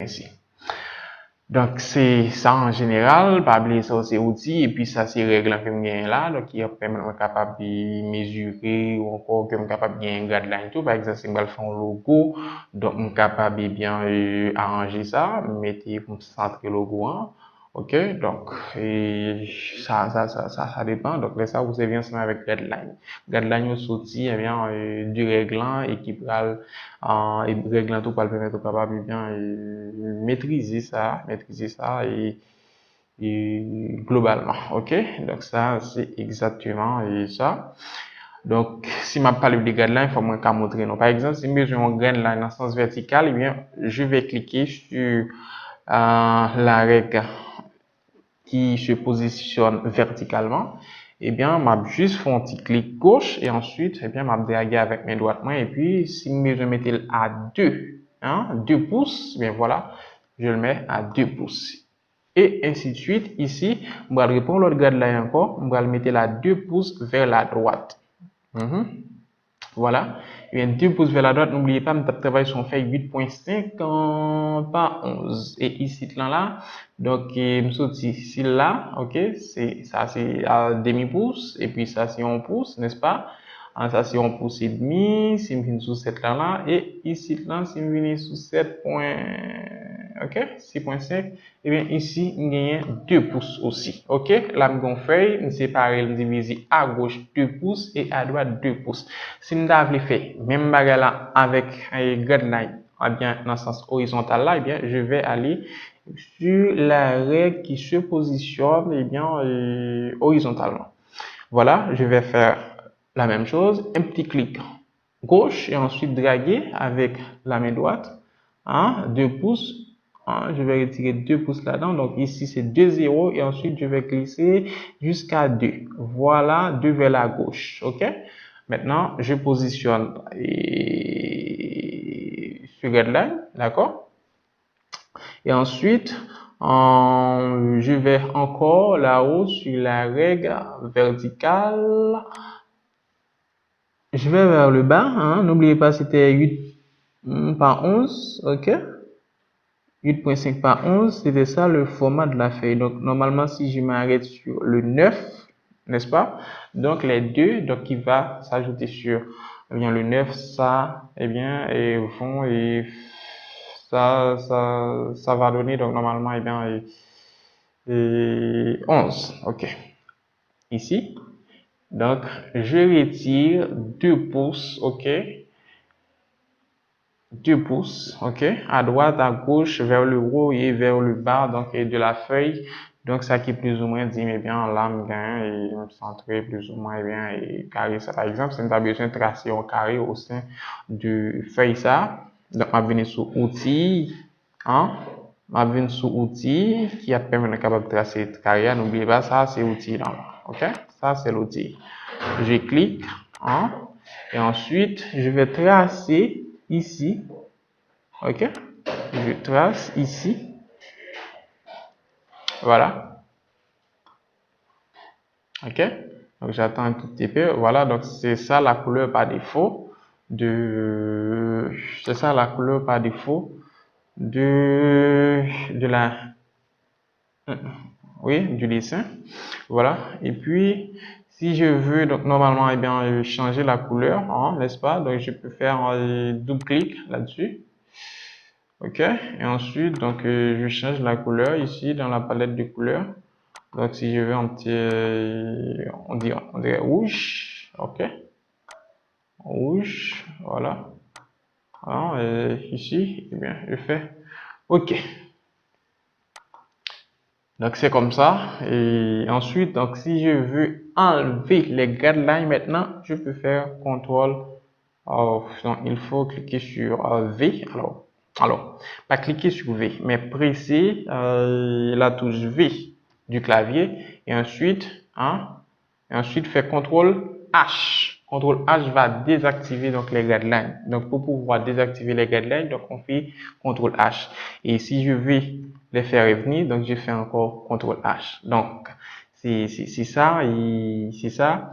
ici. Donc, c'est ça en général, pas oublier ça, c'est outils, et puis ça, c'est règles que je là, donc qui permet de capable de mesurer, ou encore que je capable de gagner un guideline tout. Par exemple, si je vais faire un logo, donc je capable de bien arranger ça, mettre pour centrer le logo, hein. Ok, donc, et ça dépend. Donc, là, ça, vous avez ensemble avec guideline. Guideline, aussi outil, eh bien, du règlement, et qui peut, et règlement tout pour le permettre de capable de bien maîtriser ça et globalement, ok? Donc ça, c'est exactement ça. Donc, si je parle de guideline, il faut moi qu'à montrer. Non. Par exemple, si je veux un guideline dans le sens vertical, eh bien, je vais cliquer sur la règle qui se positionne verticalement. Eh bien, je juste fait un petit clic gauche et ensuite, eh bien, je draguer avec mes doigts. Et puis, si je mettais à 2 pouces, bien voilà, je le mets à 2 pouces. Et ainsi de suite. Ici, je vais répondre l'autre guideline encore. Je vais le mettre à 2 pouces vers la droite. Voilà. Et bien, 2 pouces vers la droite, n'oubliez pas, je travaille sur fait 8.5 par 11. Et ici, là, donc, je saute ici, là, ok, ça, c'est à demi-pouce, et puis ça, c'est 1 pouce, n'est-ce pas? Ça, c'est 1 pouce et demi, si je viens sous 7 là, et ici, là, si je viens sous 7 ok, 6.5, et bien, ici, je gagne 2 pouces aussi, ok? Là, je fais, je sépare, je divise à gauche 2 pouces et à droite 2 pouces. Si je l'avais fait, même là, avec un guideline, eh bien, dans le sens horizontal là, eh bien, je vais aller sur la règle qui se positionne, eh bien, horizontalement. Voilà, je vais faire la même chose, un petit clic gauche et ensuite draguer avec la main droite, 2 pouces, je vais retirer 2 pouces là-dedans, donc ici c'est 2 0 et ensuite je vais glisser jusqu'à 2, voilà, 2 vers la gauche, ok? Maintenant, je positionne sur guideline, d'accord? Et ensuite, je vais encore là-haut sur la règle verticale. Je vais vers le bas, n'oubliez pas c'était 8 par 11, ok? 8.5 par 11, c'était ça le format de la feuille. Donc, normalement, si je m'arrête sur le 9, n'est-ce pas? Donc, les deux, donc, qui va s'ajouter sur, eh bien, le 9, ça, eh bien, et vont, et ça va donner, donc, normalement, eh bien, et 11, ok. Ici. Donc, je retire 2 pouces, ok? 2 pouces, ok, à droite, à gauche, vers le haut et vers le bas, donc, et de la feuille. Donc, ça qui plus ou moins dit, eh bien, là, je gagne et me centrer plus ou moins, eh bien, et carré ça. Par exemple, si on a besoin de tracer un carré au sein de feuille ça, donc, on va venir sur outils, on va venir sur outils qui a permis de capable de tracer carré. N'oubliez pas ça, c'est outil là, ok, ça c'est l'outil. Je clique, et ensuite, je vais tracer ici, ok, je trace ici, voilà, ok, donc j'attends un tout petit peu, voilà, donc c'est ça la couleur par défaut c'est ça la couleur par défaut de la, oui, du dessin, voilà, et puis, si je veux, donc normalement, eh bien, changer la couleur, n'est-ce pas, donc je peux faire un double clic là-dessus. Ok, et ensuite, donc, je change la couleur ici dans la palette de couleurs. Donc, si je veux un petit, on dirait rouge, ok, rouge, voilà. Alors, ici, eh bien, je fais ok. Donc, c'est comme ça. Et ensuite, donc, si je veux enlever les guidelines maintenant, je peux faire CTRL. Donc, il faut cliquer sur V. Alors, pas cliquer sur V, mais presser la touche V du clavier et ensuite faire CTRL H. CTRL H va désactiver donc les guidelines. Donc, pour pouvoir désactiver les guidelines, donc on fait CTRL H. Et si je veux les faire revenir, donc je fais encore CTRL H. Donc, c'est ça et c'est ça.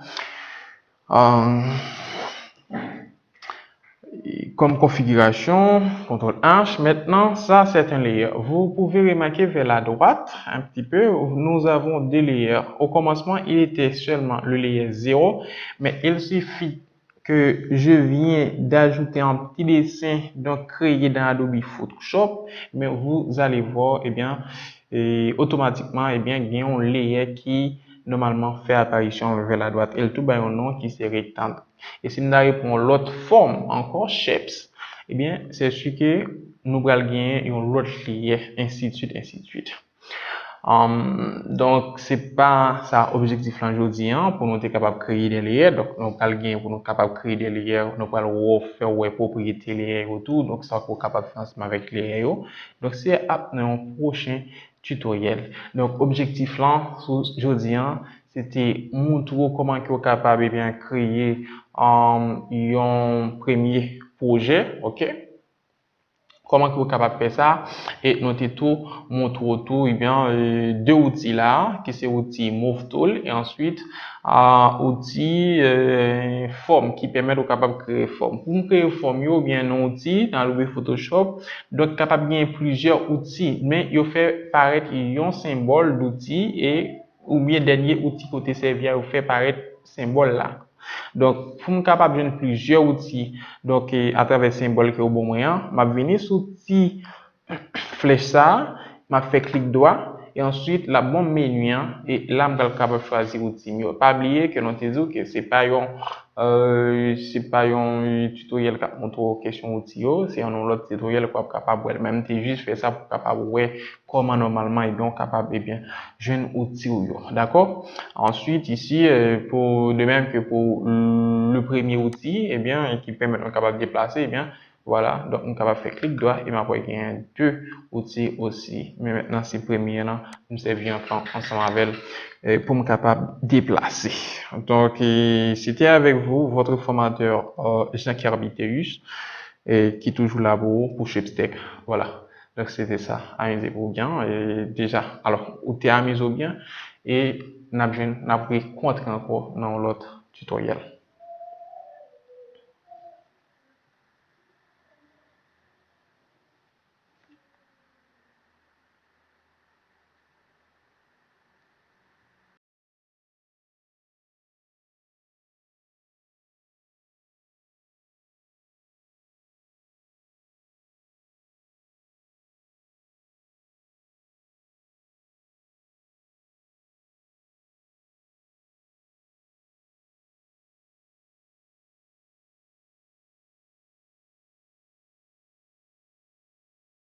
comme configuration, CTRL H. Maintenant, ça, c'est un layer. Vous pouvez remarquer vers la droite, un petit peu, nous avons des layers. Au commencement, il était seulement le layer 0, mais il suffit que je viens d'ajouter un petit dessin, donc créé dans Adobe Photoshop, mais vous allez voir, eh bien, automatiquement, eh bien, il y a un layer qui, normalement, fait apparition vers la droite. Et tout by un nom qui c'est rectangle. Et si nous avons l'autre forme, encore shapes, eh bien, c'est ce que nous allons gagner un autre layer, ainsi de suite, ainsi de suite. Donc, c'est pas ça objectif là aujourd'hui, hein, pour nous être capable de créer des layers. Donc, nous allons gagner pour nous capable de créer des layers, nous allons refaire les propriétés layers autour. Donc, ça, pour capable de faire ensemble avec les layers. Donc, c'est à un prochain tutoriel. Donc, objectif là, aujourd'hui, hein, c'était montrer comment vous êtes capable de bien créer un premier projet, ok? Comment vous êtes capable de faire ça? Et notez tout, montre autour, eh bien, deux outils là, qui c'est l'outil Move Tool et ensuite, outil, forme qui permet de capable de créer forme. Pour créer forme, il y a bien un outil dans le Photoshop, donc capable de plusieurs outils, mais il fait paraître un symbole d'outil et, ou bien dernier outil côté servi à faire paraître symbole là. Donc, pour nous capable de plusieurs outils, donc, à travers le symbole qui est au bon moyen, je vais venir sur petit flèche ça, je fait clic droit, et ensuite, la bonne menu, et là, je vais capable de choisir l'outil. Mais pas oublier que nous te dit que c'est pas un tutoriel qui montre question outil, c'est un autre tutoriel qui est capable, même t'es juste fait ça pour capable, ouais, comment normalement, et bien, capable, et bien, jeune outil, d'accord? Ensuite, ici, pour, de même que pour le premier outil, eh bien, qui permet de capable de déplacer, eh bien, voilà, donc on va faire clic droit et m'avoir gagné deux outils aussi. Mais maintenant, c'est premier là, nous servir ensemble avec pour me capable de déplacer. Donc, c'était avec vous, votre formateur Jacques Arbiteus, qui est toujours là pour Shipstack. Voilà. Donc, c'était ça. Amusez-vous bien. Et déjà, alors, ou t'es amusé bien et n'a pris compte encore dans l'autre tutoriel.